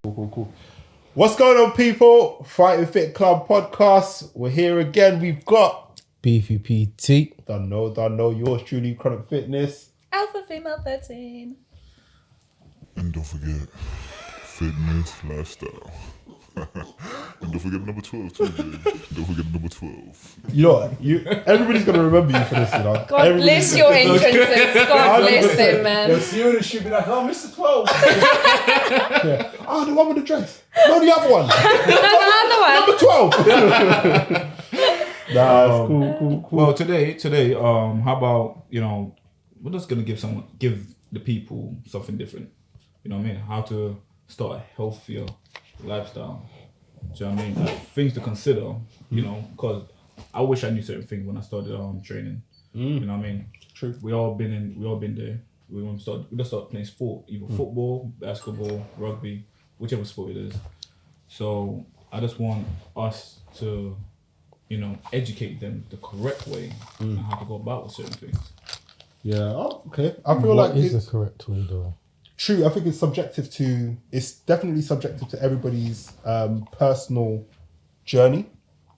Cool. What's going on, people? Fighting Fit Club podcast. We're here again. We've got Beefy PT. Don't know. Yours truly, Chronic Fitness. Alpha Female 13. And don't forget, fitness, lifestyle. And don't forget number 12 too, baby. Don't forget number 12. You know what? Everybody's gonna remember you for this, you know. God bless your entrances. God bless them, man. The students should be like, oh, Mr. 12. Yeah. Oh, the one with the dress. No, the other one. Another one. Number 12. Nah, it's cool. Well, today, how about, we're just gonna give the people something different. You know what I mean? How to start a healthier lifestyle. Do you know what I mean? Like, things to consider, because I wish I knew certain things when I started training. You know what I mean? True. We all been there. We just start playing sport, either football, basketball, rugby, whichever sport it is. So I just want us to, educate them the correct way and how to go about with certain things. Yeah. Oh, okay. I feel What like is it's the correct way, though? true. I think it's definitely subjective to everybody's personal journey.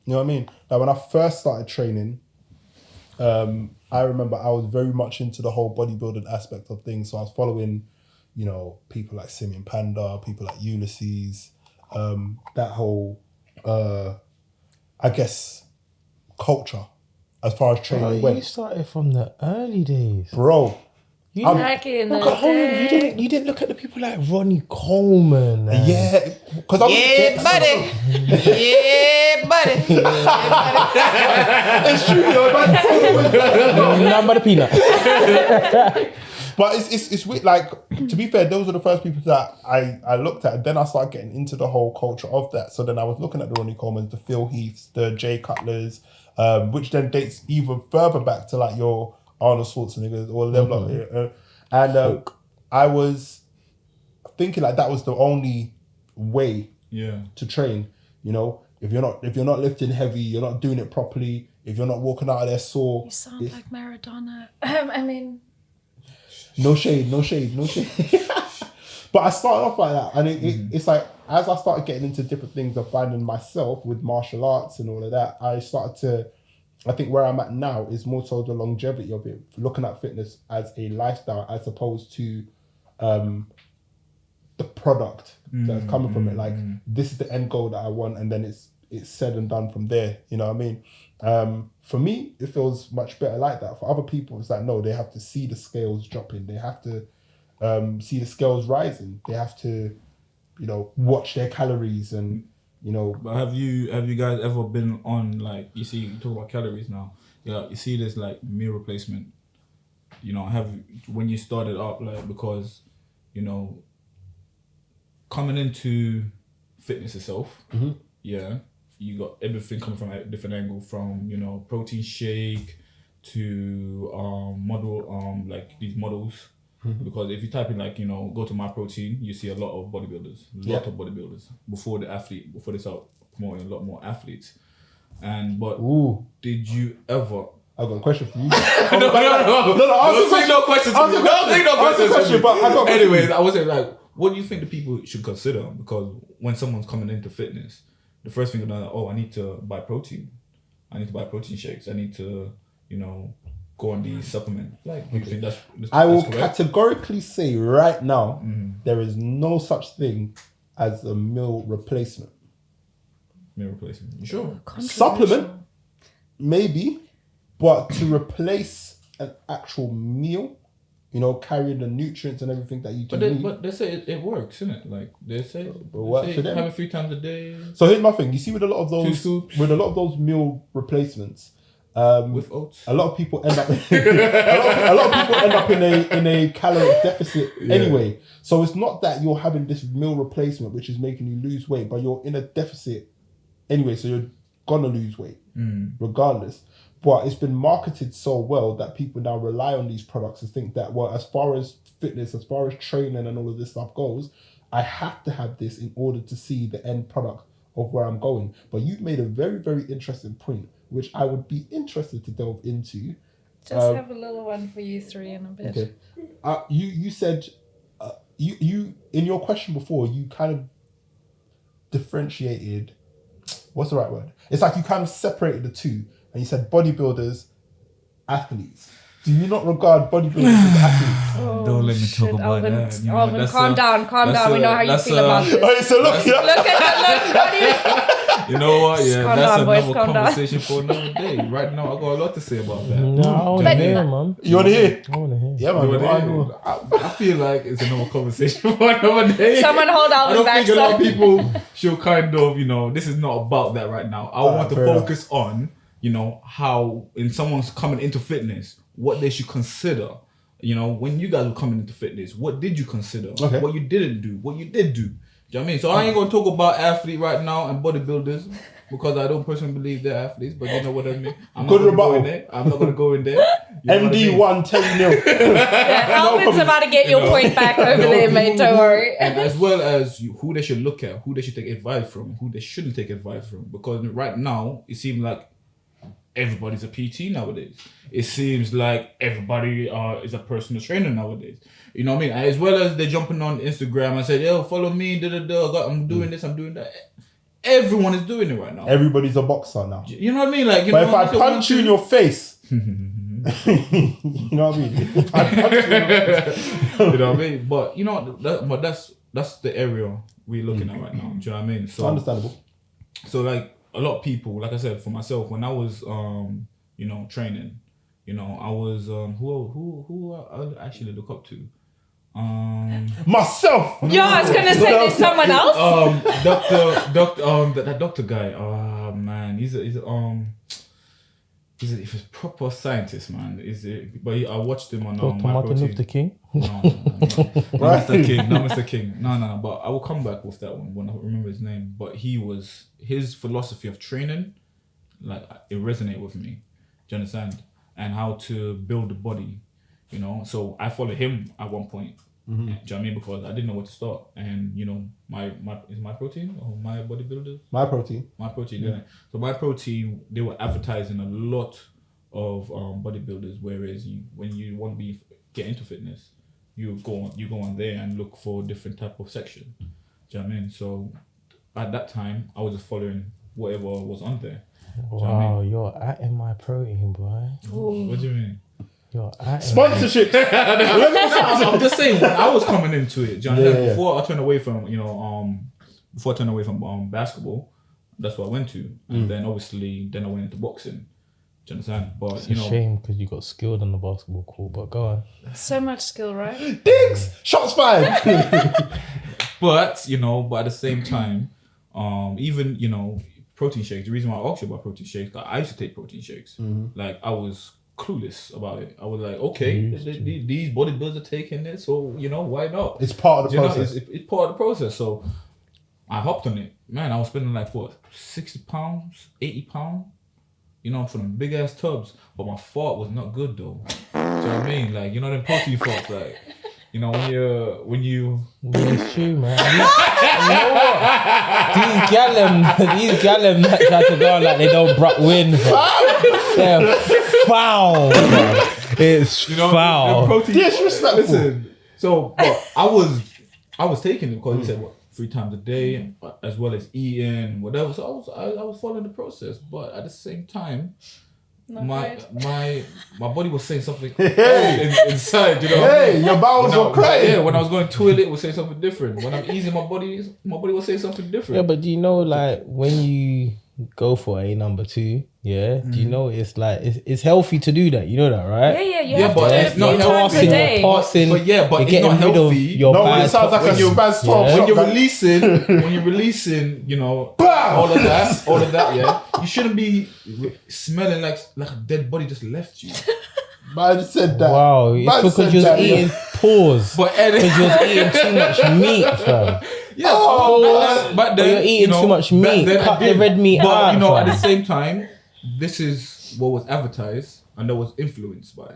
You know what I mean? Like when I first started training, I remember I was very much into the whole bodybuilding aspect of things. So I was following, people like Simeon Panda, people like Ulysses, that whole, I guess, culture as far as training You went. started from the early days. Bro, You Back in the day. you didn't look at the people like Ronnie Coleman. yeah, because I was Yeah, buddy. it's true, though, man. Nothing but a peanut. But it's weird. Like, to be fair, those are the first people that I looked at, and then I started getting into the whole culture of that. So then I was looking at the Ronnie Colemans, the Phil Heaths, the Jay Cutlers, which then dates even further back to like your Arnold Schwarzenegger or them lot. And I was thinking like that was the only way to train. If you're not lifting heavy, you're not doing it properly. If you're not walking out of there sore, You sound like Maradona. I mean, no shade. But I started off like that, and it's like as I started getting into different things and finding myself with martial arts and all of that, I think where I'm at now is more so the longevity of it, looking at fitness as a lifestyle as opposed to the product that's coming from it. Like, this is the end goal that I want, and then it's said and done from there. You know what I mean? For me, it feels much better like that. For other people, it's like, no, they have to see the scales dropping. They have to see the scales rising. They have to, watch their calories and, But have you guys ever been on, like, you talk about calories now, you see this like meal replacement, when you started up, like, because, coming into fitness itself, you got everything coming from a different angle, from, protein shake to model, like these models. Because if you type in, like, go to My Protein, you see a lot of bodybuilders before they start promoting a lot more athletes. Did you ever? I've got a question for you. No questions. But anyways, I was saying, like, what do you think the people should consider? Because when someone's coming into fitness, the first thing they're like, oh, I need to buy protein. I need to buy protein shakes. I need to, go on these supplements. Like, do you think that's I will correct? categorically say right now, there is no such thing as a meal replacement. Meal replacement. You sure? Supplement, maybe, but to replace an actual meal, carrying the nutrients and everything that you do need. But they say it works, isn't it? Like, they say works for them. have it 3 times a day. So here's my thing. You see, with a lot of 2 scoops. meal replacements, With oats. a lot of people end up a lot of people end up in a caloric deficit anyway. So it's not that you're having this meal replacement which is making you lose weight, but you're in a deficit anyway, so you're gonna lose weight regardless. But it's been marketed so well that people now rely on these products and think that, well, as far as fitness, as far as training and all of this stuff goes, I have to have this in order to see the end product of where I'm going. But you've made a very, very interesting point, which I would be interested to delve into. just have a little one for you three in a bit. Okay. You said you in your question before, you kind of differentiated. What's the right word? It's like you kind of separated the two, and you said bodybuilders, athletes. Do you not regard bodybuilders as athletes? Don't let me talk about Alvin, that. You know, Alvin, that's calm a- down. that's We a- know how you that's feel a- about this. Oh, so look, yeah. Look at the look. What do you... You know what? Yeah, Calm that's down, boys, another calm down. conversation for another day. Right now, I got a lot to say about that. No, I want to But- hear, man. You want to hear? I want to hear. Yeah, You man. wanna I hear? know. I feel like it's another conversation for another day. Someone hold I Alvin don't back. think a lot of son. people should kind of, this is not about that right now. I want to fair enough. focus on, how in someone's coming into fitness, what they should consider. When you guys were coming into fitness, what did you consider? Okay. What you didn't do? What you did do? Do you know what I mean? So I ain't gonna talk about athlete right now and bodybuilders because I don't personally believe they're athletes, but you know what I mean. I'm Good not gonna go rebuttal. in there. I'm not gonna go in there. You know what I mean? MD1 10-0. Yeah, Alvin's about to get your point back over there, mate. Don't worry. And as well as who they should look at, who they should take advice from, who they shouldn't take advice from. Because right now, it seems like everybody's a PT nowadays. It seems like everybody is a personal trainer nowadays. You know what I mean? As well as they're jumping on Instagram and say, yo, follow me, I'm doing this, I'm doing that. Everyone is doing it right now. Everybody's a boxer now. You know what I mean? Like, But if I punch you in your face, you know what I mean? If I punch you in your face. you know what I mean? But that's the area we're looking at right now. Do you know what I mean? So Understandable. So like a lot of people, like I said, for myself, when I was training, I was who I actually look up to. Myself! Yo, I was gonna say there's someone else. That doctor guy. Oh man, he's a proper scientist, man. I watched him on Dr. My Martin Protein. Luther King. No, Mr. King. No, Mr. King. No. But I will come back with that one when I remember his name. But his philosophy of training, like it resonated with me. Do you understand? And how to build the body, So I followed him at one point. Do you know what I mean? Because I didn't know where to start. And my is My Protein or My Bodybuilder? My protein. My Protein, yeah. So My Protein, they were advertising a lot of bodybuilders. Whereas when you want to get into fitness, you go on there and look for different type of section. Do you know what I mean? So at that time, I was just following whatever was on there. Wow, you're at My Protein, boy. What do you mean? You're at Sponsorship! I'm just saying when I was coming into it. Do you know what I mean? Yeah. Before I turned away from basketball, that's what I went to, and then obviously I went into boxing. Do you understand? But It's a shame because you got skilled on the basketball court, but go on. So much skill, right? Diggs! Shots fired! But at the same time, even protein shakes. The reason why I asked you about protein shakes, I used to take protein shakes. Like I was clueless about it. I was like, okay, these bodybuilders are taking it, so why not? It's part of the process. It's part of the process. So I hopped on it. Man, I was spending like what, £60, £80, for them big ass tubs. But my fart was not good though. Do you know what I mean? Like them protein farts, like when you Yeah, it's true, man. You know what? These gallem that try to go on like they don't win. They're foul. Man. It's foul. the protein. Disrespectful. Listen, so but I was taking it because he said 3 times a day, as well as eating whatever. So I was following the process, but at the same time, my body was saying something inside. Hey, your bowels were crying. Yeah, when I was going to toilet, it would say something different. When I'm easing my body will say something different. Yeah, but do you know, like, when you go for a number 2, do you know it's like it's healthy to do that? You know that, right? Yeah, you Yeah, have to but do it it's a not few times a healthy. day. Passing, But you're it's getting not rid of healthy. your No, bad it sounds like a toxins. spaz 12 When shot, you're man. releasing, all of that, yeah, you shouldn't be smelling like a dead body just left you. Man said that. Wow, it's Man because said you're that, eating pause. But Because you're eating too much meat, fam. yes, but then you're eating too much back meat. then I Cut the did. red meat but, out, at fam. the same time, this is what was advertised and that was influenced by. Do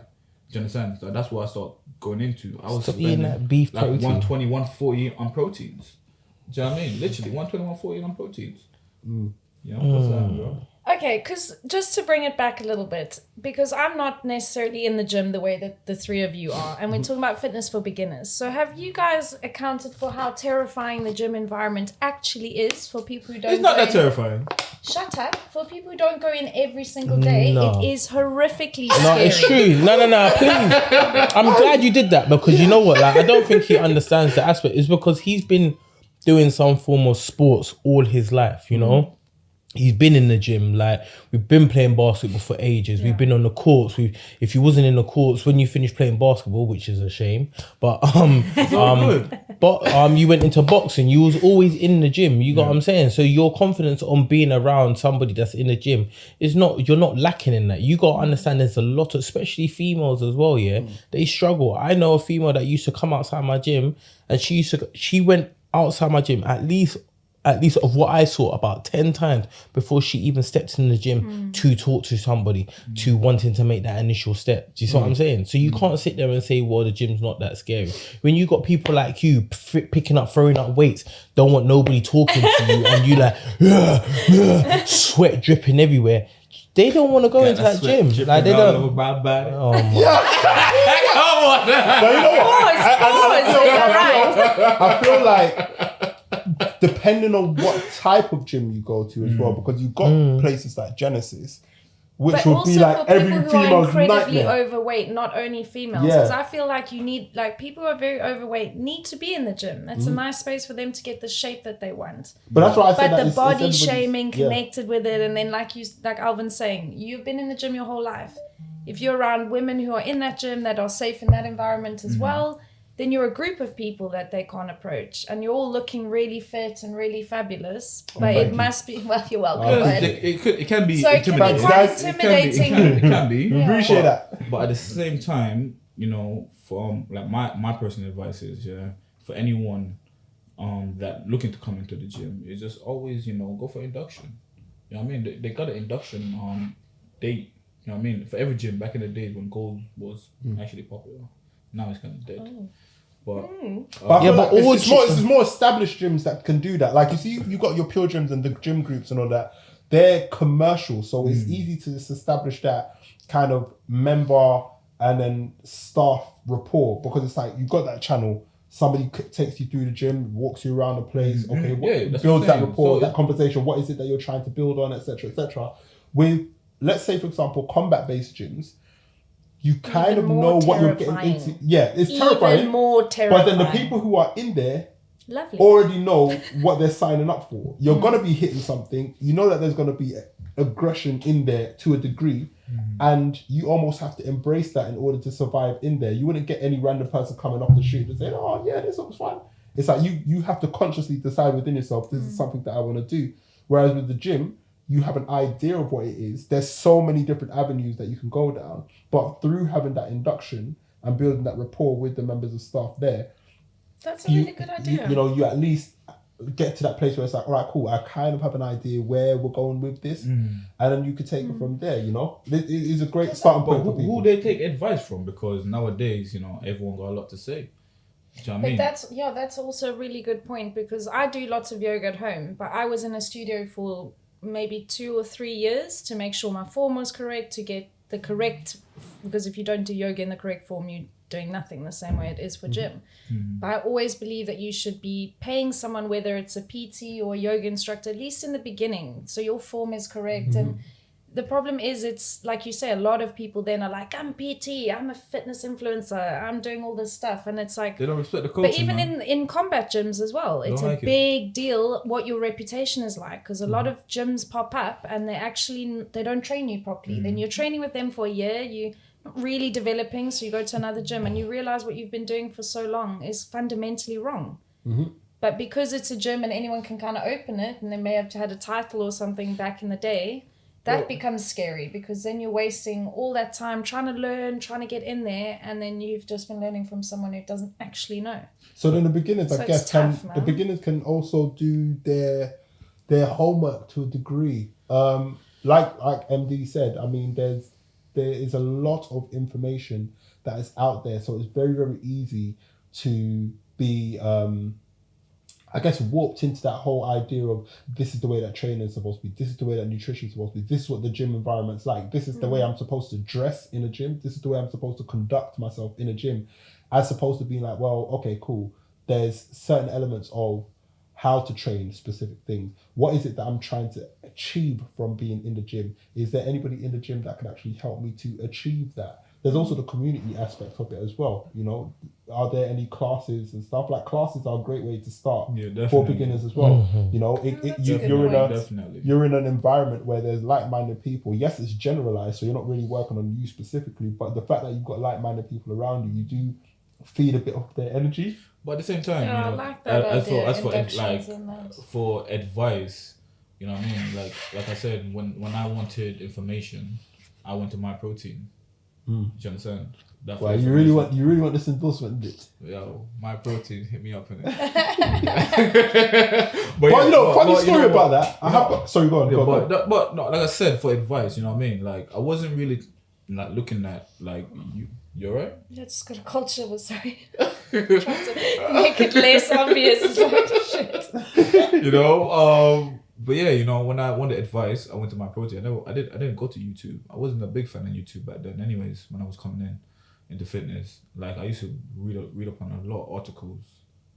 you understand? So that's what I started going into. I was Stop eating spending that beef like protein. 120, 140 on proteins. Do you know what I mean? Literally 120, 140 on proteins. What's that, bro? Okay, because just to bring it back a little bit, because I'm not necessarily in the gym the way that the three of you are, and we're talking about fitness for beginners. So have you guys accounted for how terrifying the gym environment actually is for people who don't It's not go that in? terrifying. Shut up. For people who don't go in every single day, No. it is horrifically scary. No, it's true. No, please. I'm glad you did that because you know what? Like, I don't think he understands the aspect. It's because he's been doing some form of sports all his life, you know? He's been in the gym, like we've been playing basketball for ages. We've been on the courts. If you wasn't in the courts when you finished playing basketball, which is a shame, but you went into boxing. You was always in the gym. You got what I'm saying? So your confidence on being around somebody that's in the gym is not. You're not lacking in that. You got to understand. There's a lot of, especially females as well. Yeah, they struggle. I know a female that used to come outside my gym, and she went outside my gym at least of what I saw about 10 times before she even stepped in the gym to talk to somebody, to wanting to make that initial step. Do you see what I'm saying? So you can't sit there and say, well, the gym's not that scary. When you got people like you throwing up weights, don't want nobody talking to you, and you like, sweat dripping everywhere. They don't want to go into that gym. Like they don't. Oh my. Come on. But you know what? Pause. I feel like depending on what type of gym you go to as well, because you've got places like Genesis, which But would also be like for people every who are female's incredibly nightmare. overweight, not only females. Yeah. Because I feel like you need, like people who are very overweight need to be in the gym. It's a nice space for them to get the shape that they want. But that's why I said But that the it's body everybody's- shaming yeah. connected with it, and then like Alvin's saying, you've been in the gym your whole life. If you're around women who are in that gym that are safe in that environment as well, then you're a group of people that they can't approach, and you're all looking really fit and really fabulous. But it must be, well, you're welcome. but It can be So it can be intimidating. quite Guys, intimidating. It can be. Yeah. Appreciate that. But at the same time, you know, from like my personal advice is, for anyone that looking to come into the gym, is just always, you know, go for induction. You know what I mean? They got an induction date. You know what I mean? For every gym back in the days when gold was actually popular. Now it's kind of dead. Oh. But But I feel but like all it's more established gyms that can do that. Like you see, you got your pure gyms and the gym groups and all that. They're commercial, so it's easy to just establish that kind of member and then staff rapport, because it's like you've got that channel. Somebody takes you through the gym, walks you around the place. Okay, that's builds what I'm that saying. rapport, So that conversation. What is it that you're trying to build on, etc., etc. With, let's say, for example, combat-based gyms, you kind Even of more know what you're terrifying. getting into. Yeah, it's terrifying. Even more terrifying. But then the people who are in there Lovely. already know what they're signing up for. You're going to be hitting something. You know that there's going to be aggression in there to a degree. And you almost have to embrace that in order to survive in there. You wouldn't get any random person coming off the street and saying, oh, yeah, this looks fun. It's like you have to consciously decide within yourself, this is something that I want to do. Whereas with the gym, you have an idea of what it is. There's so many different avenues that you can go down. But through having that induction and building that rapport with the members of staff there, That's a really good idea. you know, you at least get to that place where it's like, all right, cool, I kind of have an idea where we're going with this. And then you could take it from there, you know? It is a great starting but point for people. who they take advice from? Because nowadays, you know, everyone got a lot to say. Do you know what I mean? But that's also a really good point, because I do lots of yoga at home, but I was in a studio for maybe 2 or 3 years to make sure my form was correct, to get the correct, because if you don't do yoga in the correct form, you're doing nothing the same way it is for gym. But I always believe that you should be paying someone, whether it's a PT or a yoga instructor, at least in the beginning, so your form is correct. And the problem is, it's like you say, a lot of people then are like, I'm PT, I'm a fitness influencer, I'm doing all this stuff, and it's like, They don't respect the culture. but even man. in combat gyms as well, it's a like it. big deal what your reputation is like, because a lot of gyms pop up and they don't train you properly. Then you're training with them for a year, you're not really developing, so you go to another gym and you realize what you've been doing for so long is fundamentally wrong. But because it's a gym and anyone can kind of open it, and they may have had a title or something back in the day, that becomes scary, because then you're wasting all that time trying to learn, trying to get in there, and then you've just been learning from someone who doesn't actually know. So then the beginners, So I it's guess, tough, the man. beginners can also do their homework to a degree. Like MD said, I mean, there is a lot of information that is out there, so it's very, very easy to be I guess, warped into that whole idea of this is the way that training is supposed to be, this is the way that nutrition is supposed to be, this is what the gym environment's like, this is the way I'm supposed to dress in a gym, this is the way I'm supposed to conduct myself in a gym, as opposed to being like, well, okay, cool, there's certain elements of how to train specific things. What is it that I'm trying to achieve from being in the gym? Is there anybody in the gym that can actually help me to achieve that? There's also the community aspect of it as well. You know, are there any classes and stuff? Like, classes are a great way to start for beginners as well. You know, you're in an environment where there's like-minded people. Yes, it's generalized, so you're not really working on you specifically, but the fact that you've got like-minded people around you, you do feed a bit of their energy. But at the same time, Yeah, you know, I like that idea, as for inductions and that. for advice, you know what I mean? Like I said, when I wanted information, I went to My Protein. Do you understand? Well, you really want this endorsement, Dick? Yo, My Protein, hit me up in it. But you know, funny story about that. Sorry, go on. But no, like I said, for advice, you know what I mean? Like, I wasn't really like looking at like you're right. Yeah, just got a culture was sorry. Trying to make it less obvious. It's like, shit. You know, but yeah, you know, when I wanted advice, I went to My Protein. I didn't go to YouTube. I wasn't a big fan of YouTube back then. Anyways, when I was coming into fitness, like I used to read up on a lot of articles,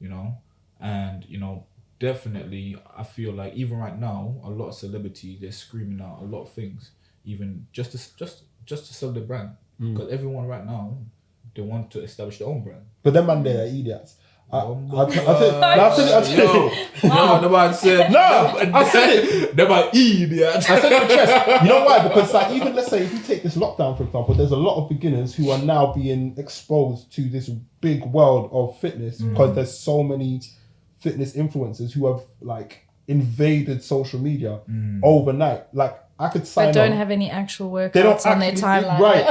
you know, and you know, definitely I feel like even right now, a lot of celebrities, they're screaming out a lot of things, even just to sell their brand, because everyone right now, they want to establish their own brand. But them man, they're idiots. No, nobody said. No, I said it. Nobody idiots. I said it with chest. You know why? Because like, even let's say if you take this lockdown, for example, there's a lot of beginners who are now being exposed to this big world of fitness because there's so many fitness influencers who have like invaded social media overnight. Like, I could sign on. But don't have any actual workouts on their timeline. Right.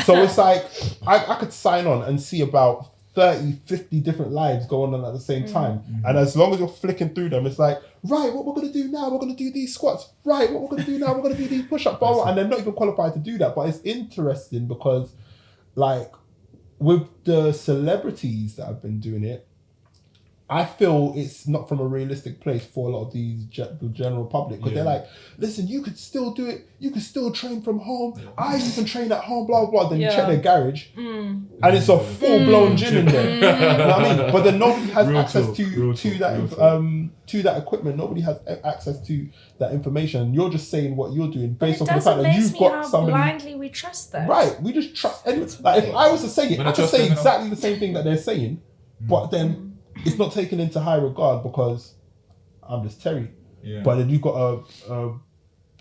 So it's like, I could sign on and see about 30, 50 different lives going on at the same time. And as long as you're flicking through them, it's like, right, what we're going to do now, we're going to do these squats. Right, what we're going to do now, we're going to do these push-ups. And they're not even qualified to do that. But it's interesting because, like, with the celebrities that have been doing it, I feel it's not from a realistic place for a lot of these the general public, because they're like, listen, you could still do it. You could still train from home. I even train at home, blah, blah, blah. Then you check their garage and it's a full-blown gym in there. You know what I mean? But then nobody has access to that equipment. Nobody has access to that information. You're just saying what you're doing based off the fact that you've got somebody. Blindly we trust that. Right. We just trust. And like, if I was to say it, I could say exactly the same thing that they're saying, but then it's not taken into high regard because I'm just Terry. Yeah. But then you've got a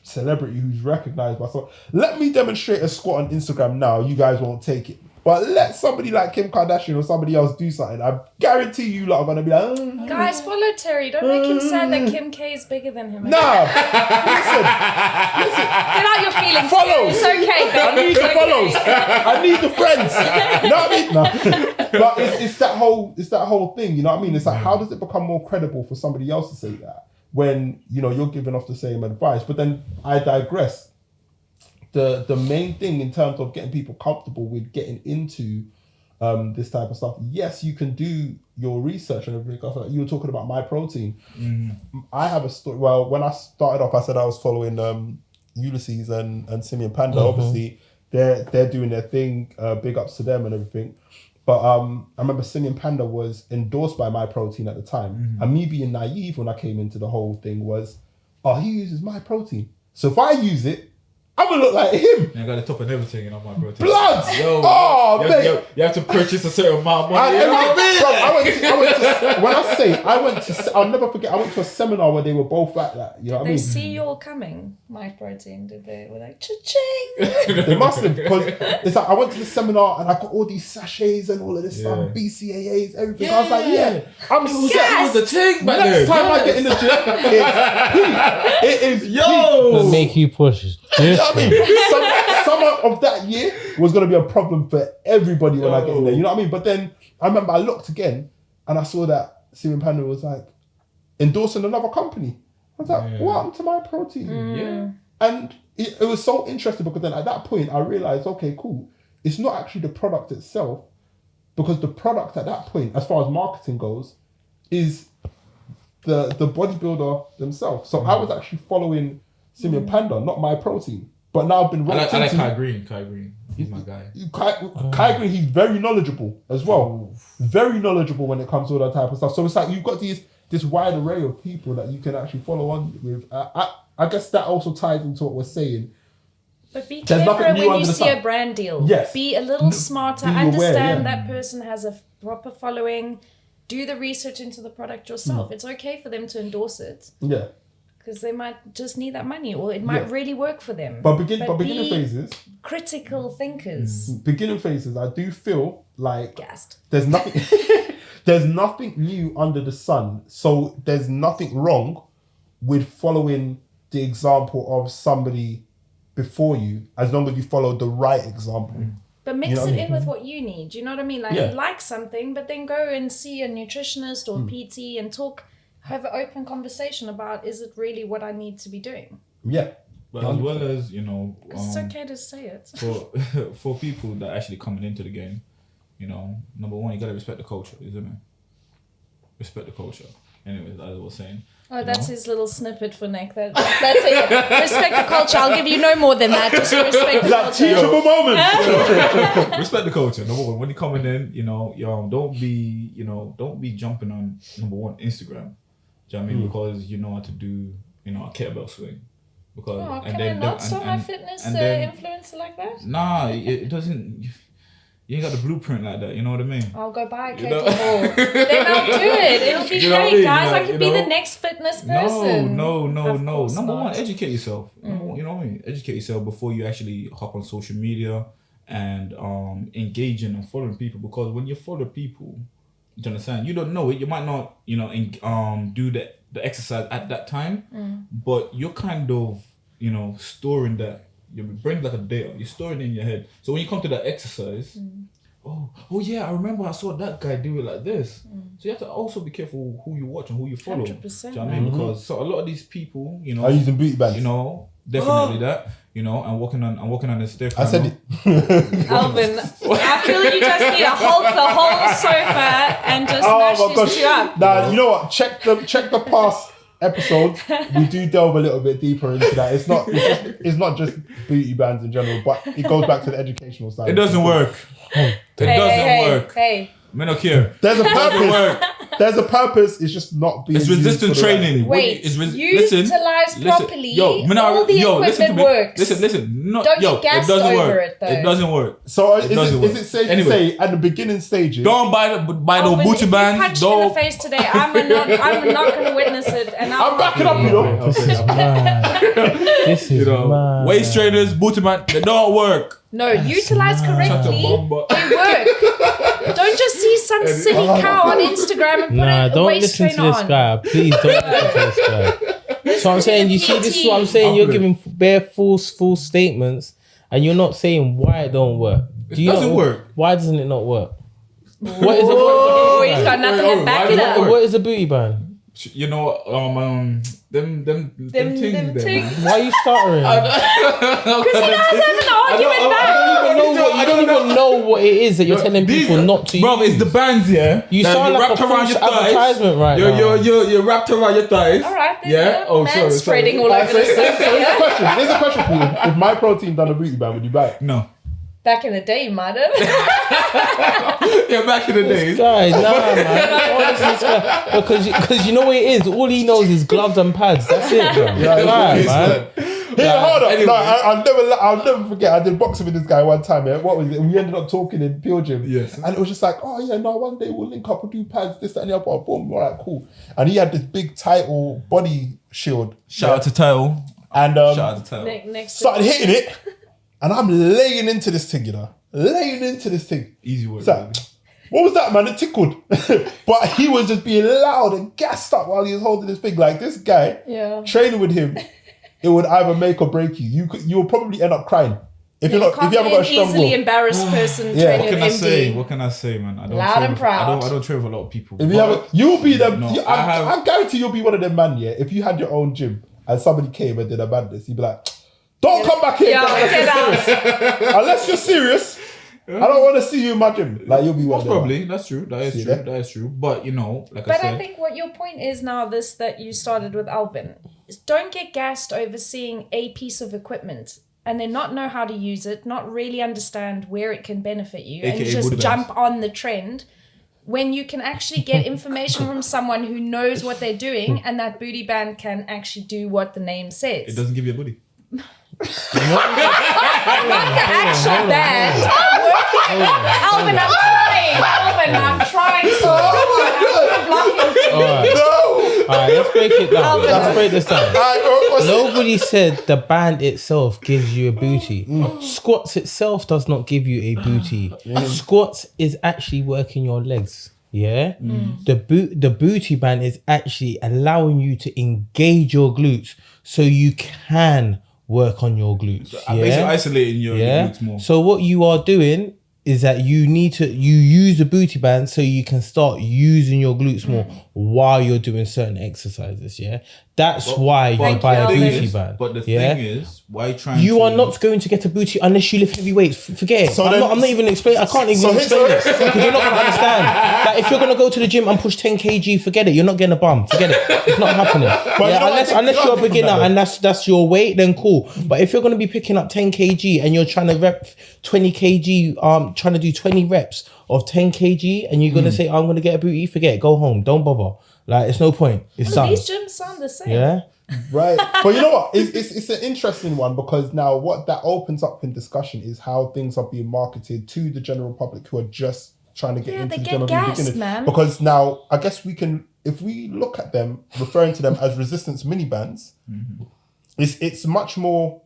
celebrity who's recognized by someone. Let me demonstrate a squat on Instagram now. You guys won't take it. But let somebody like Kim Kardashian or somebody else do something. I guarantee you lot are going to be like, guys, follow Terry. Don't make him sad that Kim K is bigger than him. Nah. Listen. Get out your feelings. Follows. It's okay, babe. I need the follows. I need the friends. You know what I mean? No. But it's that whole thing. You know what I mean? It's like, how does it become more credible for somebody else to say that when, you know, you're giving off the same advice? But then I digress. The main thing in terms of getting people comfortable with getting into this type of stuff, yes, you can do your research and everything. You were talking about My Protein. I have a story. Well, when I started off, I said I was following Ulysses and Simeon Panda. Obviously, they're doing their thing. Big ups to them and everything. But I remember Simeon Panda was endorsed by My Protein at the time. And me being naive when I came into the whole thing was, oh, he uses My Protein. So if I use it, I'm gonna look like him. I got the top and everything, you know, My Protein. Blood! Yo, mate. You have to purchase a certain amount of money. I'll never forget, I went to a seminar where they were both like that. You know what I mean? They see you all coming, My Protein, did they? Were like, cha-ching! They must have, because it's like I went to the seminar and I got all these sachets and all of this stuff, BCAAs, everything. I was like, I'm It was the thing back Next there. time I get in the gym, it is But make you push. I mean, summer of that year was going to be a problem for everybody when I get in there. You know what I mean? But then I remember I looked again and I saw that Simeon Panda was like endorsing another company. I was like, what happened to My Protein? And it was so interesting because then at that point I realized, okay, cool. It's not actually the product itself, because the product at that point, as far as marketing goes, is the bodybuilder themselves. So I was actually following Simeon Panda, not My Protein. But now I've been I roped like into Kai Green. Kai Green. He's my guy. Kai Green. He's very knowledgeable as well. Very knowledgeable when it comes to all that type of stuff. So it's like you've got this wide array of people that you can actually follow on with. I guess that also ties into what we're saying. But be There's clever nothing new when you under the see a sun. brand deal. Yes. Be a little smarter. Be aware, Understand yeah. that person has a proper following. Do the research into the product yourself. It's okay for them to endorse it Yeah. because they might just need that money, or it might really work for them. But beginning be phases, critical thinkers. I do feel like Gassed. there's nothing there's nothing new under the sun. So there's nothing wrong with following the example of somebody before you, as long as you follow the right example. But mix You know what it I mean? in with what you need. Do you know what I mean? Like Yeah. you like something, but then go and see a nutritionist or PT and have an open conversation about, is it really what I need to be doing? Yeah. But as well as, you know, 'Cause it's okay to say it. for people that are actually coming into the game, you know, number one, you gotta respect the culture, isn't it? Respect the culture. Anyways, as I was saying. Oh, that's his little snippet for Nick. That's it. Respect the culture. I'll give you no more than that. Just respect the That culture. teachable moment. Respect the culture. Number one, when you're coming in, you know, don't be jumping on number one Instagram. Do you know what I mean? Because you know how to do, you know, a kettlebell swing. Because Oh, can I not start my fitness influencer like that? Nah, it doesn't. You ain't got the blueprint like that. You know what I mean? I'll go buy a You know? kettlebell. Then I'll do it. It'll be You know what I great, mean? guys. I You could be know? the next fitness person. No. Of course Number not. one, educate yourself. Number one, you know what I mean? Educate yourself before you actually hop on social media and engaging and following people. Because when you follow people, you understand, you don't know it. You might not, you know, do the exercise at that time, but you're kind of, you know, storing that. Your brain's like a data. You're storing it in your head. So when you come to that exercise, oh yeah, I remember I saw that guy do it like this. So you have to also be careful who you watch and who you follow. 100%, Do you know what I mean? Because so a lot of these people, you know, Are you using booty bands? you know, definitely that. You know, I'm working on the stair. I said it. Alvin, I feel you just need to hold the whole sofa and just mash these two up. Nah, you know what? Check the past episodes. We do delve a little bit deeper into that. It's not just booty bands in general, but it goes back to the educational side. It doesn't work. It doesn't work. Hey, Me not care. There's a Doesn't work. purpose. There's a purpose. It's just not being. It's used resistant for the right- training. wait. Listen, Utilize properly. Yo, all the listen to equipment me. works. Listen. No, Don't yo, get gassed it doesn't over work. it, though. It doesn't work. So It doesn't is work. it safe Anyway. to say at the beginning stages? Don't buy the Alvin, booty if you bands. punch me in the Don't. face today, I'm not going to witness it. And I'm backing up, you know. This is You know, mad. waist trainers, booty man, they don't work. No, utilize correctly. bomba. They work. Don't just see some silly cow on Instagram and put Nah, a don't waist listen to trainer this on. guy. Please don't listen to this guy. So I'm saying, you see, this is what I'm saying. I'll You're put it. giving bare false statements, and you're not saying why it don't work. Do you doesn't know- work. Why doesn't it not work? What is Oh, a he's booty got nothing Wait, to back why it does it up. work? What is a booty band? You know, them things Them there, things. man. Why are you stuttering? Because he knows having an argument back. You don't even know what it is that you're telling people not to Bro, use. it's the bands, yeah. You that sound like wrapped a around false your thighs. advertisement right now. You're wrapped around your thighs. All right, then Yeah. Oh, sorry. spreading all Alright, over so the here's sofa. a question. Here's a question for you. If My Protein done a booty band, would you buy it? No. Back in the day, you might have. Yeah, back in the days. Guys, nah, man. Honestly, this guy- because you know what it is. All he knows is gloves and pads. That's it, bro. Right, man. Here, hold up. anyway. No, I'll never forget. I did boxing with this guy one time. Yeah, what was it? We ended up talking in Pure Gym. Yes. And it was just like, oh yeah, no, one day we'll link up, we'll do pads, this, that, and the other. Boom, all right, cool. And he had this big title body shield. Shout out to Title. And Shout out to Title. Next started hitting it, and I'm laying into this thing, you know, laying into this thing. Easy work. It's like, what was that, man? It tickled. But he was just being loud and gassed up while he was holding this thing. Like this guy, Yeah. training with him, it would either make or break you. You will probably end up crying if you haven't got a strong easily will. embarrassed person Yeah. training What can I with say? MD. What can I say, man? I don't Loud train and with- proud. I don't train with a lot of people. If you haven't, you'll be the. No, I guarantee you'll be one of them man. Yeah, if you had your own gym and somebody came and did a madness, you'd be like, "Don't come back here Yeah, unless get you're out. serious. Unless you're serious, I don't want to see you in my gym. Like you'll be one Most of them. probably, that's true. That is See true. that? That is true. But you know, like I But said, I think what your point is now, this that you started with Alvin, is don't get gassed over seeing a piece of equipment and then not know how to use it, not really understand where it can benefit you, and AKA just booty jump bands. on the trend. When you can actually get information from someone who knows what they're doing, and that booty band can actually do what the name says. it doesn't give you a booty. Not the actual band. Alvin, I'm trying. Alvin, I'm trying so hard. No. All right, let's break it down. Let's break this down. What's Nobody said the band itself gives you a booty. Squats itself does not give you a booty. Squats is actually working your legs. Yeah, the booty band is actually allowing you to engage your glutes so you can work on your glutes. Basically Yeah, isolating your glutes more. so what you are doing is that you use the booty band so you can start using your glutes more while you're doing certain exercises. Yeah, that's why you Thank buy you, a Alvin. booty band. But the yeah? thing is, why trying You to... are not going to get a booty unless you lift heavy weights. Forget it. So I'm then- not even explaining. I can't even explain this because you're not going to understand. Like if you're going to go to the gym and push 10 kg, forget it. You're not getting a bum. Forget it. It's not happening. you know what I think- Unless you know you're what a I think beginner about and that's your weight, then cool. But if you're going to be picking up 10 kg and you're trying to rep 20 kg, trying to do 20 reps of 10 kg, and you're going to say, I'm going to get a booty, forget it. Go home. Don't bother. Like it's no point. It's done. These gyms sound the same. Yeah. Right. But you know what? It's an interesting one because now what that opens up in discussion is how things are being marketed to the general public who are just trying to get Yeah, into they the get gym and gassed, beginners. man. Because now I guess we can, if we look at them, referring to them as resistance mini bands, it's much more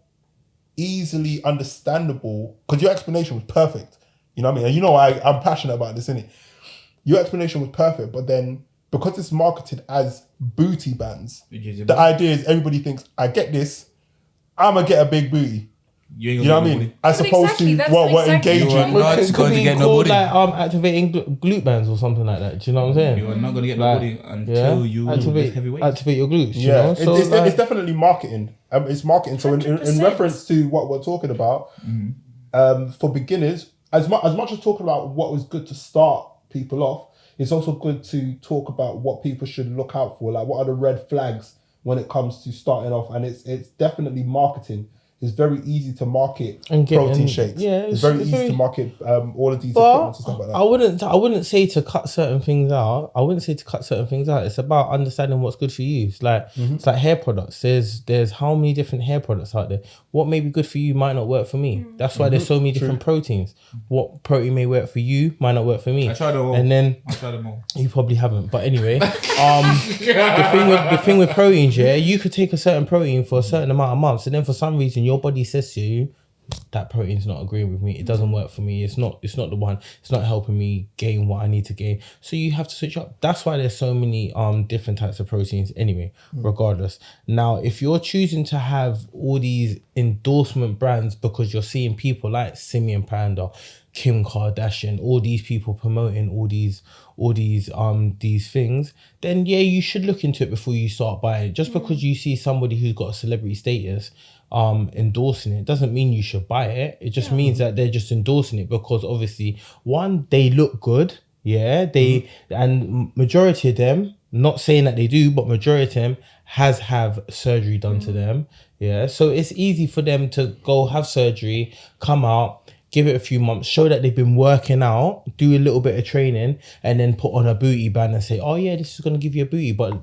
easily understandable because your explanation was perfect. You know what I mean? And you know I'm passionate about this, innit? Your explanation was perfect, but then because it's marketed as booty bands, It gives you the booty. idea is everybody thinks, I get this, I'm gonna get a big booty. You ain't You know gonna what I get mean? no As But opposed exactly, to that's what we're exactly- engaging. You are not Could going to be get no called booty. like activating glute bands or something like that. Do you know what I'm saying? You are not going to get no Like, booty until you lift activate heavy weights. activate your glutes. You Yeah, know? So it's like, definitely marketing. It's marketing. So in 100%. reference to what we're talking about, for beginners, as much as talking about what was good to start people off, it's also good to talk about what people should look out for. Like what are the red flags when it comes to starting off, and it's definitely marketing. It's very easy to market And get- protein and- shakes. yeah, it's very it's easy very- to market all of these equipment and stuff like that. I wouldn't say to cut certain things out. It's about understanding what's good for you. It's like it's like hair products. There's how many different hair products out there. What may be good for you might not work for me. That's why there's so many different proteins. What protein may work for you might not work for me. I tried them all. And then I tried them all. you probably haven't, but anyway, the thing with proteins, yeah, you could take a certain protein for a certain amount of months, and then for some reason your body says to you, that protein's not agreeing with me. It doesn't work for me. It's not the one. It's not helping me gain what I need to gain. So you have to switch up. That's why there's so many different types of proteins anyway, regardless. Now, if you're choosing to have all these endorsement brands because you're seeing people like Simeon Panda, Kim Kardashian, all these people promoting all these things, then yeah, you should look into it before you start buying it. Just because you see somebody who's got a celebrity status endorsing it doesn't mean you should buy it. It just means that they're just endorsing it because obviously, one, they look good, yeah, and majority of them, not saying that they do, but majority of them have surgery done to them, yeah, so it's easy for them to go have surgery, come out, give it a few months, show that they've been working out, do a little bit of training, and then put on a booty band and say, oh yeah, this is going to give you a booty, but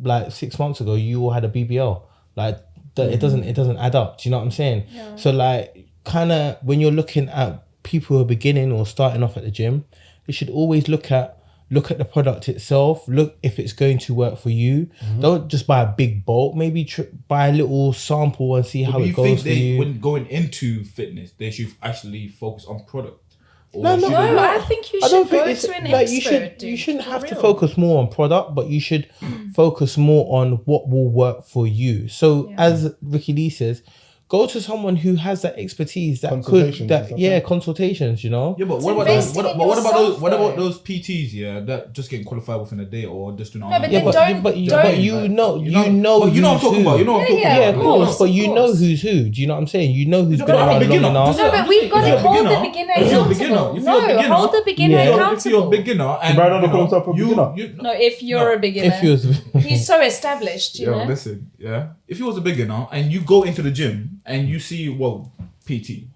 like 6 months ago you all had a BBL. Like it doesn't add up. Do you know what I'm saying? Yeah. So like kind of when you're looking at people who are beginning or starting off at the gym, you should always look at the product itself, look if it's going to work for you. Don't just buy a big bulk, maybe buy a little sample and see how it goes for you. When going into fitness, they should actually focus on product? Or No, should no, they- No, I think you I don't should go think it's to an like expert. you dude, shouldn't for have to real. focus more on product, but you should focus more on what will work for you. So as Ricky Lee says, go to someone who has that expertise that could Consultations and that stuff, yeah yeah. consultations, you know. Yeah, but It's what about those? investing in What about those? yourself, What about though. those PTs? Yeah, that just getting qualified within a day or just doing. No, but Yeah, then but don't- but you don't- you know But you know what I'm who's talking who. about. You know what I'm talking Yeah, about. Yeah, of course, but of you know course. who's who. Do you know what I'm saying? You know who's Yeah, been but I'm a around long beginner. enough. No, but we've got If to you're a hold the beginner- beginner if you're a accountable. beginner- if you're a No, beginner- hold the beginner Yeah. accountable. If you're a beginner and Brandon you calls himself a beginner. No, if you're a beginner. If you was, He's so established, you Yo, know. listen, yeah. If you was a beginner and you go into the gym and you see, well, PT,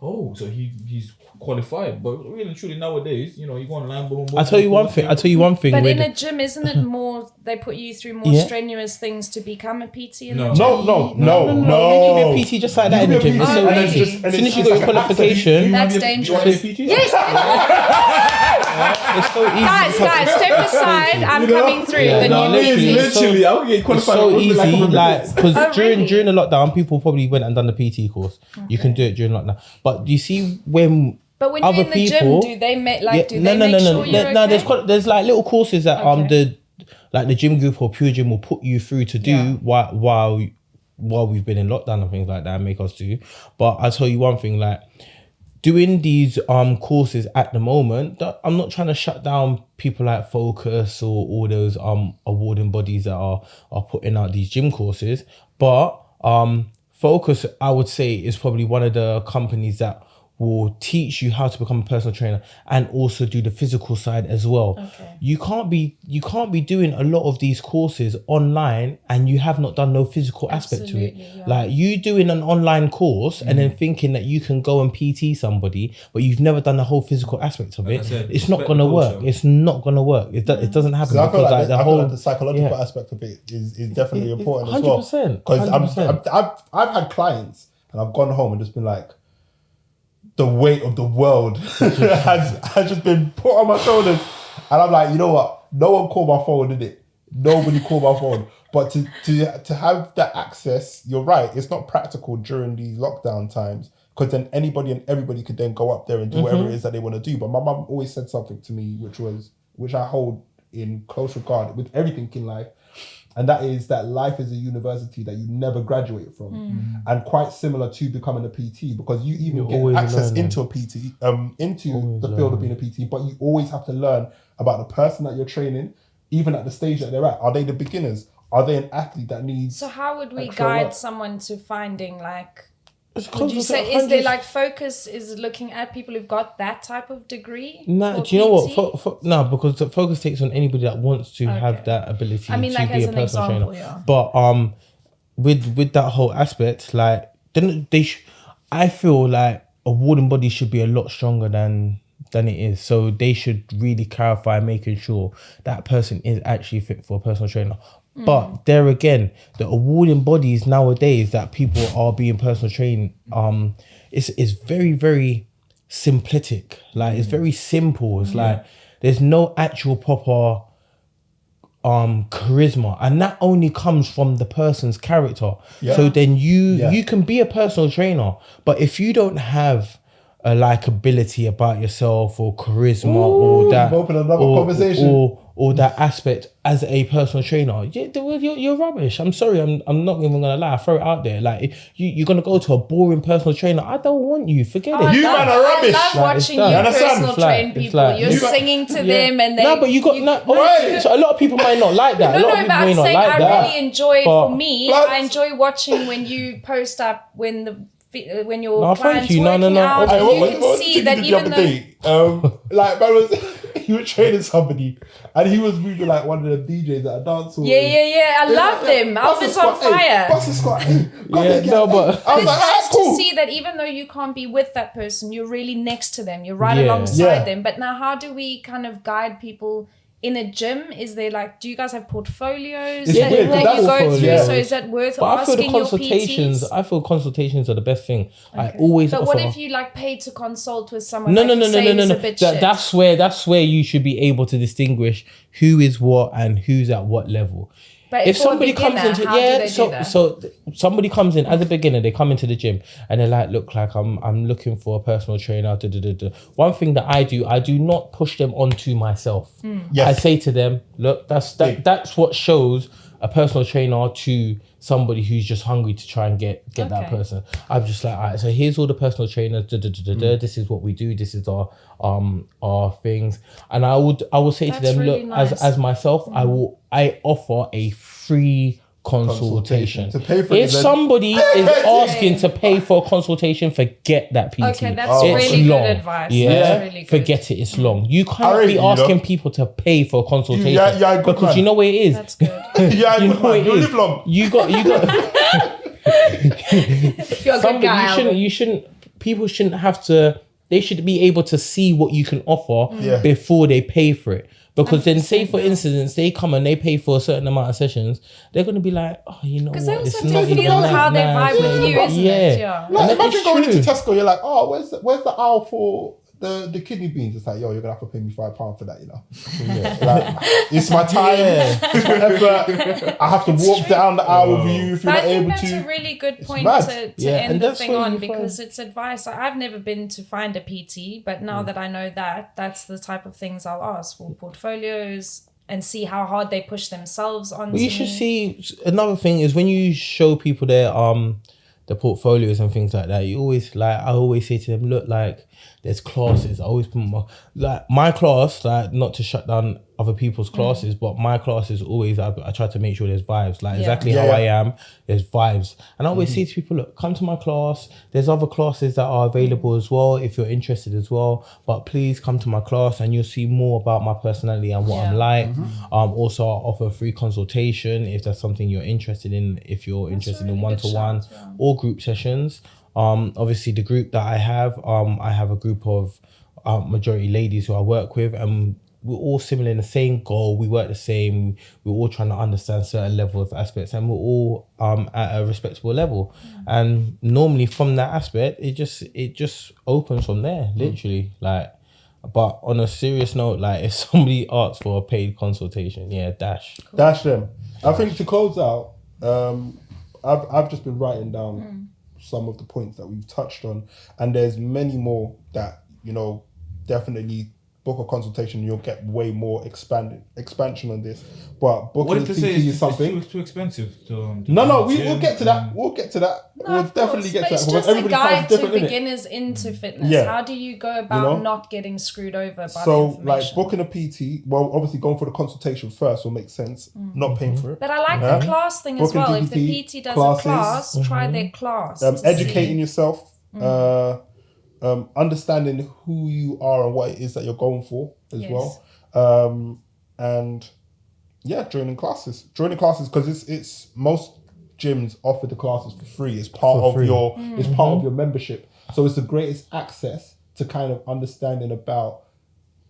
oh, so he's qualified. But really and truly nowadays, you know, you go online, boom, boom. I tell you one thing. But with- in a gym, isn't it more? They put you through more Yeah. strenuous things to become a PT in No. the gym. No. You can be a PT just like that in the gym. It's so Oh, really? easy. And As soon as you got your qualification, That's You dangerous. want to be a PT? Yes, it's so easy. guys, step aside. I'm coming through. Yeah, the no, new literally, PT. it's so- Literally, I would get It's qualified. so within easy, a couple of like minutes. because Oh, really? during the lockdown, people probably went and done the PT course. You can do it during lockdown, but you see when But when other you're in the people, gym, do they make like? yeah, Do they make sure you're okay? no. There's like little courses that Okay. the gym group or Pure Gym will put you through to do Yeah. while we've been in lockdown and things like that and make us do. But I tell you one thing, like doing these courses at the moment, I'm not trying to shut down people like Focus or all those awarding bodies that are putting out these gym courses, but Focus, I would say, is probably one of the companies that will teach you how to become a personal trainer and also do the physical side as well. Okay. You can't be doing a lot of these courses online and you have not done no physical aspect to it. Absolutely, yeah. Like you doing an online course and then thinking that you can go and PT somebody, but you've never done the whole physical aspect of Like it. I said, It's not respect gonna the work. culture. It's not gonna work. It doesn't happen So I feel because like, the I feel whole like the psychological yeah. aspect of it is definitely It- important as well. 100%, Because 100%. I've had clients and I've gone home and just been like, the weight of the world has just been put on my shoulders, and I'm like, you know what? No one called my phone, did it? Nobody called my phone. But to have that access, you're right. It's not practical during these lockdown times because then anybody and everybody could then go up there and do whatever it is that they want to do. But my mum always said something to me, which I hold in close regard with everything in life. And that is that life is a university that you never graduate from. And quite similar to becoming a PT, because you even You're get always access learning. into a PT, into Always the field of being a PT, but you always have to learn about the person that you're training, even at the stage that they're at. Are they the beginners? Are they an athlete that needs... So how would we Extra guide work. someone to finding like? It's Would you say is hundreds- there like Focus is looking at people who've got that type of degree? Nah, for do you know what? PT? No, because the Focus takes on anybody that wants to have Okay. that ability I mean, to like, be as a an personal example, trainer. yeah. But with that whole aspect, like then I feel like a awarding body should be a lot stronger than it is. So they should really clarify making sure that person is actually fit for a personal trainer. But there again, the awarding bodies nowadays that people are being personal trained, it's very, very simplistic. Like it's very simple. It's like there's no actual proper charisma, and that only comes from the person's character. Yeah. So then Yeah. you can be a personal trainer, but if you don't have a likability about yourself or charisma or that we've opened another conversation. or that aspect as a personal trainer, you're rubbish. I'm sorry, I'm not even gonna lie. I throw it out there. Like you're gonna go to a boring personal trainer. I don't want you. Forget it. You man are rubbish. I love Like, watching it's you that. personal It's like- train it's people. like- You're You- singing to Yeah. them and they. No, but you got Right. so a lot of people might not like that. A No, lot no, of but people may I'm not saying like I that. really enjoy. But- For me, But- I enjoy watching when you post up when your No, thank clients you. No, working no. out. Okay, and What- you what- can what see did that you do even the other though. day? Like man was he was training somebody and he was moving like one of the DJs at a dance hall. Yeah. I love them. Alvin's on fire. Buster Scott. Hey, Yeah, no, but- I was It's like, nice ah, cool. to see that even though you can't be with that person, you're really next to them. You're right Yeah. alongside Yeah. them. But now, how do we kind of guide people in a gym? Is there like, do you guys have portfolios It's that, weird, 'cause that that's you go through? portfolios. So is that worth But I feel the asking your consultations. PTs? I feel consultations are the best thing. I always. But what offer- if you like pay to consult with someone? No, like no, you no, no, say no, no, is no. a bit shit? That's where you should be able to distinguish who is what and who's at what level. But If for a somebody comes beginner, into how do they do that? so somebody comes in as a beginner, they come into the gym and they're like, look, like I'm looking for a personal trainer. One thing that I do not push them onto myself. Hmm. Yes. I say to them, look, that's what shows a personal trainer to somebody who's just hungry to try and get that Okay. person. I'm just like, all right, so here's all the personal trainers. This is what we do. This is our things. And I would say to That's them, really look, nice. as myself, I offer a free consultation. To pay for it If is a- somebody is asking to pay for a consultation, forget that PT. Okay, that's Oh. really It's long. good advice. Yeah, That's really good. forget it. It's long. You I can't rate be you, you know. asking people to pay for a consultation. Yeah, good because man. you know what it is. That's good. Yeah, You good know man. what it You'll is. live long. You got. You're a good guy. You shouldn't. People shouldn't have to. They should be able to see what you can offer Yeah. before they pay for it. Because then, say for instance, they come and they pay for a certain amount of sessions, they're gonna be like, oh, you know Because what? they also It's have not to even feel that how they nice. vibe with you, isn't it? Yeah. Like, And imagine it's going into true. Tesco, you're like, oh, where's the aisle for the kidney beans? It's like, yo, you're gonna have to pay me £5 for that, you know. Like, it's my time, it's my effort. I have to walk down the aisle with you if you're But not I think able that's a to. really good point mad. to Yeah, end and the that's thing where on you because find- it's advice. I've never been to find a PT, but now that I know that, that's the type of things I'll ask for portfolios and see how hard they push themselves on. Well, you should see another thing is when you show people their portfolios and things like that. You always I always say to them, look, like there's classes. I always put my class, like not to shut down other people's classes, but my class is always I try to make sure there's vibes, like exactly how I am. There's vibes, and I always say to people, look, come to my class. There's other classes that are available as well if you're interested as well. But please come to my class, and you'll see more about my personality and what I'm like. Also, I offer a free consultation if that's something you're interested in. If you're interested in really good one-to-one shout, yeah. or group sessions. Obviously the group that I have a group of majority ladies who I work with, and we're all similar in the same goal. We work the same. We're all trying to understand certain level of aspects, and we're all at a respectable level. And normally from that aspect, it just opens from there, literally. Like, but on a serious note, like if somebody asks for a paid consultation, dash. Dash them. I think to close out, I've just been writing down some of the points that we've touched on, and there's many more that, you know, definitely book a consultation. You'll get way more expansion on this. But What booking if a they PT say is it's something. too expensive to No, do we'll gym get to that. and- We'll get to that. No, We'll of definitely course, get but to that. it's Because just a everybody's path guide is to different, innit? beginners into fitness. Yeah. How do you go about You know? not getting screwed over by the So, information? like, booking a PT, well, obviously going for the consultation first will make sense. Not paying for it. But I like Yeah. the class thing Booking as well. If the DPT PT does classes. a class, try their class. to Educating see. yourself, understanding who you are and what it is that you're going for as Yes. well. And yeah, joining classes because it's most gyms offer the classes for free. It's part For of free. your it's part of your membership. So it's the greatest access to kind of understanding about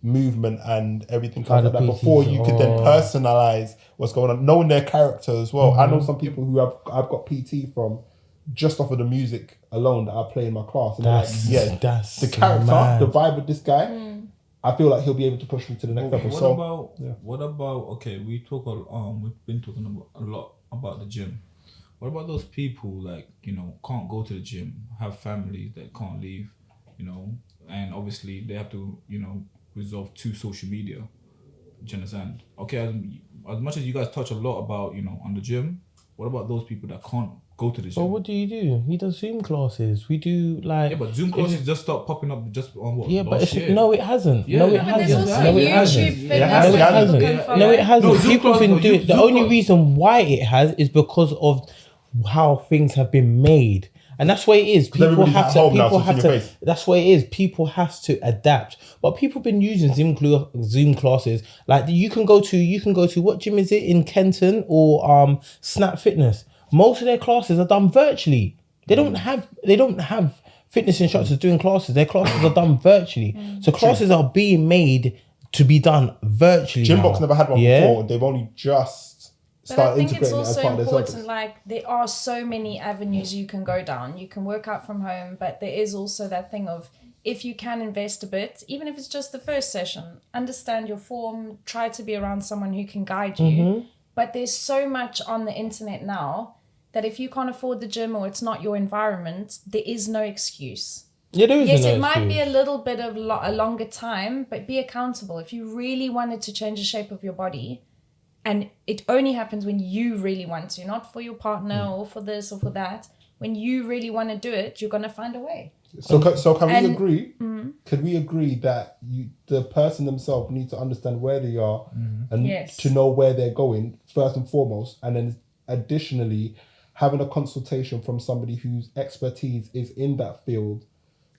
movement and everything like Other that before you could then PTs, personalize what's going on, knowing their character as well. I Mm-hmm. know some people who I've got PT from just off of the music alone that I play in my class, and That's they're like, that's the character, mad. the vibe of this guy, I feel like he'll be able to push me to the next level. What So about what about okay? We've been talking about a lot about the gym. What about those people like, you know, can't go to the gym, have families that can't leave, you know, and obviously they have to, you know, resolve to social media. Do you understand? Okay, as much as you guys touch a lot about, you know, on the gym, what about those people that can't go to the So gym? what do? He does Zoom classes. We do like Yeah, but Zoom classes just start popping up just on what? Yeah, but last it's, year? no, it hasn't. Yeah. No, it Yeah, But there's hasn't. also No, it YouTube hasn't. fitness It has, that it hasn't. people Yeah. can follow. No, it hasn't. No, Zoom People class, been no, doing. The Zoom only class. reason why it has is because of how things have been made, and that's what it is. People everybody's have at to. home now, People so it's have in to. your face. That's what it is. People have to adapt. But people been using Zoom classes. Like you can go to what gym is it in Kenton or Snap Fitness? Most of their classes are done virtually. They don't have fitness instructors doing classes. Their classes are done virtually. So classes are being made to be done virtually. Gymbox now. never had one before. They've only just But I started think it's integrating it as also part of their important, service. like, there are so many avenues you can go down. You can work out from home, but there is also that thing of, if you can invest a bit, even if it's just the first session, understand your form, try to be around someone who can guide you. But there's so much on the internet now that if you can't afford the gym or it's not your environment, there is no excuse. Yeah, there is Yes, no it might excuse. be a little bit of a longer time, but be accountable. If you really wanted to change the shape of your body, And it only happens when you really want to, not for your partner or for this or for that. When you really want to do it, you're going to find a way. So can we And- agree? Can we agree that the person themselves needs to understand where they are and Yes. to know where they're going first and foremost, and then additionally having a consultation from somebody whose expertise is in that field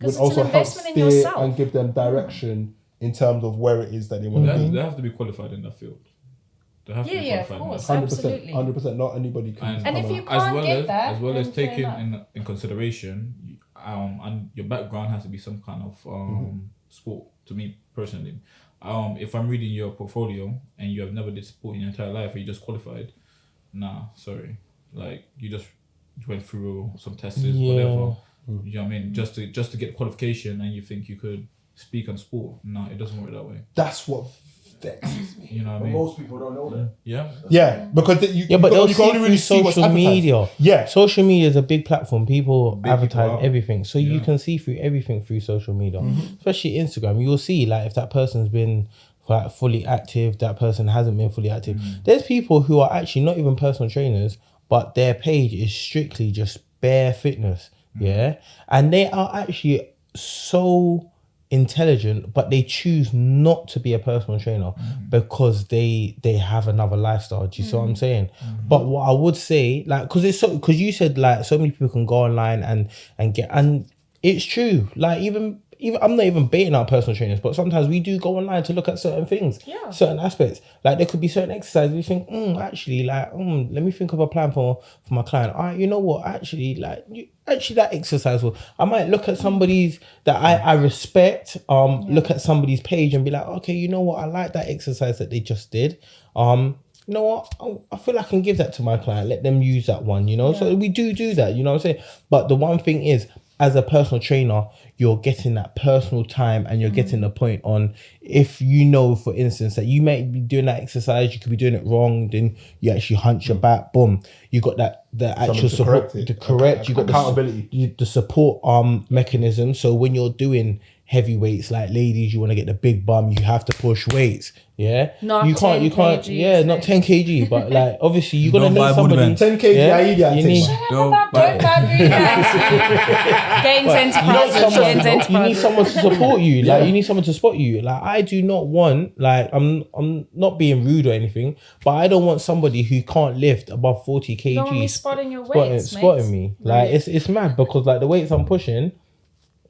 would 'Cause it's also an help investment in steer yourself. and give them direction in terms of where it is that they want to be. They have to be qualified in that field. They have to be Yeah, of qualified in course. that. 100%, Absolutely. 100%. Not anybody can. And- And if come you out. can't get that, as well as then fair taking enough. in consideration, and your background has to be some kind of sport. To me personally, if I'm reading your portfolio and you have never did sport in your entire life, or you just qualified, nah, sorry, like you just went through some tests, whatever. You know what I mean? Just to get qualification, and you think you could speak on sport. No, it doesn't work that way. That's what vexes me. You know what I But mean? most people don't know that. Yeah. Yeah, because but they'll you see can only through really see what's social advertised. media. Yeah. Social media is a big platform. People Big advertise people out. everything, so you Yeah. can see through everything through social media, especially Instagram. You'll see like if that person's been like fully active, that person hasn't been fully active. There's people who are actually not even personal trainers, but their page is strictly just bare fitness. Yeah, and they are actually so intelligent, but they choose not to be a personal trainer because they have another lifestyle. Do you see what I'm saying? But what I would say, like, because you said like so many people can go online and get, and it's true. Like even I'm not even baiting out personal trainers, but sometimes we do go online to look at certain things, certain aspects. Like there could be certain exercises we think, actually, like, let me think of a plan for my client. All right, you know what? Actually, like, that exercise will. I might look at somebody's that I respect. Look at somebody's page and be like, okay, you know what? I like that exercise that they just did. You know what? I feel I can give that to my client. Let them use that one. You know, so we do that. You know what I'm saying? But the one thing is, as a personal trainer, you're getting that personal time and you're getting the point on if you know, for instance, that you might be doing that exercise, you could be doing it wrong, then you actually hunch your back, boom, you got the actual to support, correct it. you got Accountability. the support mechanism. So when you're doing heavy weights, like ladies, you want to get the big bum, you have to push weights. Yeah, Not you can't, 10 kgs, yeah, not 10 kg, but like obviously you're gonna Don't need buy somebody. body bands. 10 kg, Yeah, I eat that you thing, need- man. Don't Gains enterprises, gains You need enterprises. someone to support you. Like you need someone to spot you. Like I do not want. Like I'm not being rude or anything, but I don't want somebody who can't lift above 40 kg. You don't want me spotting your weights, spotting mate. me. Like it's mad because like the weights I'm pushing.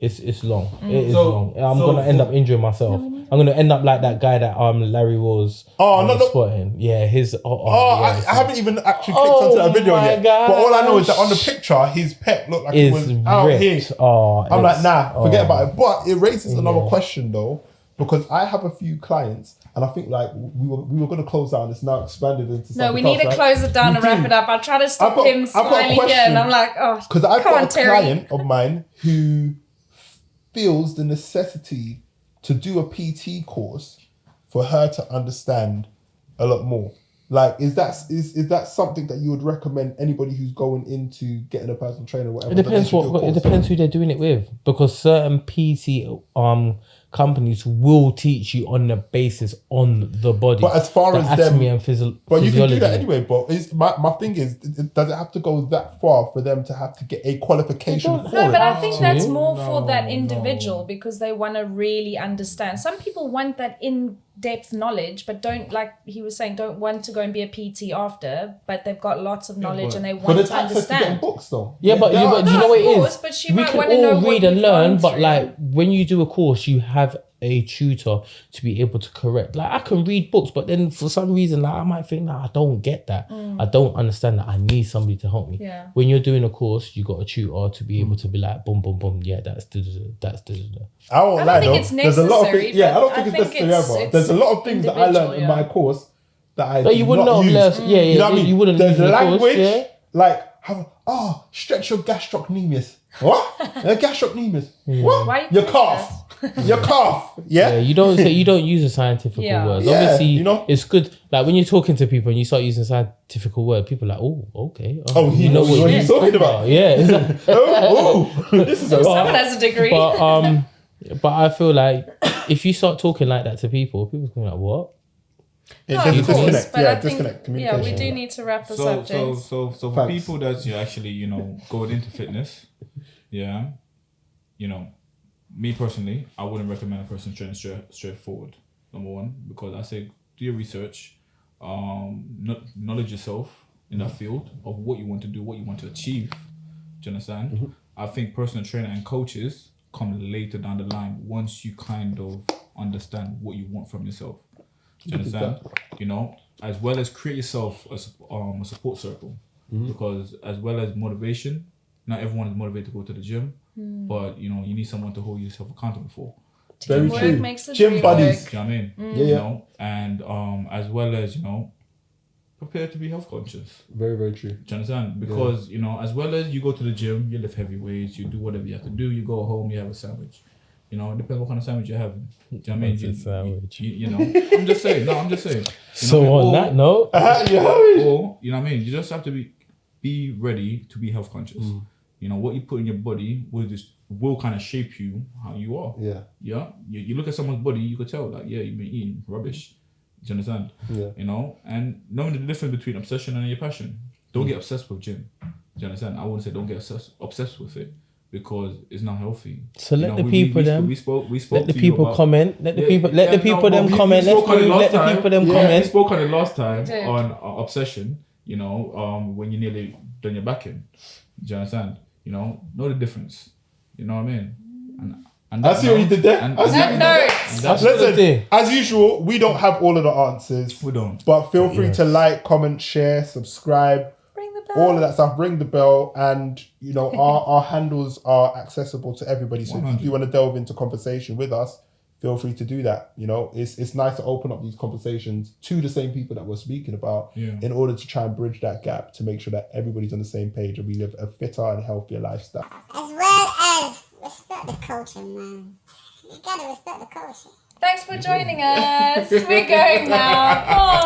It's long. It is So- long. I'm so- gonna end up injuring myself. I'm gonna end up like that guy that Larry was spotting. Yeah, his. I haven't even actually clicked onto that video my yet. But all I know is that on the gosh. picture, his pec looked like it Is was out ripped. here. Oh, I'm like, it's- nah, forget about it. But it raises another Yeah. question though, because I have a few clients, and I think like we were going to close down. It's now expanded into No, we something need else, to right? close it down We and wrap do. it up. I try to stop got- him I've got a smiling here, question. and I'm like, oh, Because I've come on, got a Terry. client of mine who feels the necessity to do a PT course for her to understand a lot more. Like, is that something that you would recommend anybody who's going into getting a personal trainer or whatever? It that they depends should do a what. It course? depends who they're doing it with, because certain PT companies will teach you on the basis on the body. But as far the as them, anatomy and but you can physiology. do that anyway. But my thing is, does it have to go that far for them to have to get a qualification don't- for No, it? but I think that's to. more for that individual because they want to really understand. Some people want that in-depth knowledge, but don't, like he was saying, don't want to go and be a PT after, but they've got lots of knowledge and they But want there's to access to getting understand. books though. Yeah, but There are- do you No, know what of it course, is? but she We might can wanna know all what read and you've learn, gone but through. like when you do a course, you have a tutor to be able to correct. Like I can read books, but then for some reason, like I might think, nah, I don't get that. I don't understand that. I need somebody to help me. Yeah. When you're doing a course, you got a tutor to be able to be like, boom, boom, boom. Yeah, that's I won't I don't lie think though. it's There's a lot of necessary, things. Yeah, I don't but think I it's think necessary it's ever. There's a lot of things that I learned individual, in yeah. my course that I No, you did wouldn't not have use. learned- yeah, You know what I mean? you wouldn't There's use the course, language yeah. like stretch your gastrocnemius. What? Gastrocnemius. What? Why you Your think calf. Your calf. Yeah. Yeah, you don't use the scientific Yeah. words. Yeah, Obviously, you know? it's good. Like when you're talking to people and you start using scientific word, people are like, oh, okay. Oh, he knows what he's talking about. Yeah, it's like, Oh, this is a Someone has a degree. but I feel like if you start talking like that to people, people gonna be like, what? Yeah, No, there's a of course, disconnect. but Yeah, I think disconnect. we Communication. do need to wrap this So up, James. for Thanks. people that's actually, you know, going into fitness, yeah, you know, me personally, I wouldn't recommend a person training straight forward. Number one, because I say do your research, knowledge yourself in that field of what you want to do, what you want to achieve. Do you understand? I think personal trainer and coaches come later down the line once you kind of understand what you want from yourself. Do you understand? You know, as well as create yourself a support circle, because as well as motivation, not everyone is motivated to go to the gym, but you know, you need someone to hold yourself accountable for. Very Teamwork true. makes the Gym dream buddies. work. Do you know what I mean? Yeah, You yeah. know, and as well as, you know, prepare to be health conscious. Very, very true. Do you understand? Because, you know, as well as you go to the gym, you lift heavy weights, you do whatever you have to do, you go home, you have a sandwich. You know, it depends what kind of sandwich you're having. Do you know what I mean? What's a sandwich? You know, I'm just saying. No, I'm just saying. You know So what I mean? on that note, Or, you know what I mean? You just have to be ready to be health conscious. You know, what you put in your body will kind of shape you how you are. Yeah. Yeah. You look at someone's body, you could tell, like, yeah, you've been eating rubbish. Do you understand? Yeah. You know, and knowing the difference between obsession and your passion. Don't get obsessed with gym. Do you understand? I wouldn't say don't get obsessed with it, because it's not healthy. So You let know, the we people spoke- them- we spoke let the to you people about- comment. Let the Yeah, people. Let yeah, the people no, them but we comment. Let's spoke on it move. last Let the time. people them We comment. spoke on it last time did. on obsession. You know, when you nearly done your back in. Do you understand? You know the difference. You know what I mean? And I see what you did there. And, I see and what That you did note. and that's- Good day. Listen, as usual, we don't have all of the answers, we don't. but feel free to like, comment, share, subscribe, Bring the bell. all of that stuff. Ring the bell, and you know our handles are accessible to everybody. So if 100. you want to delve into conversation with us, feel free to do that. You know, it's nice to open up these conversations to the same people that we're speaking about, Yeah. in order to try and bridge that gap to make sure that everybody's on the same page and we live a fitter and healthier lifestyle. As well as respect the culture, man. You gotta respect the culture. Thanks for joining us. We're going now. Bye.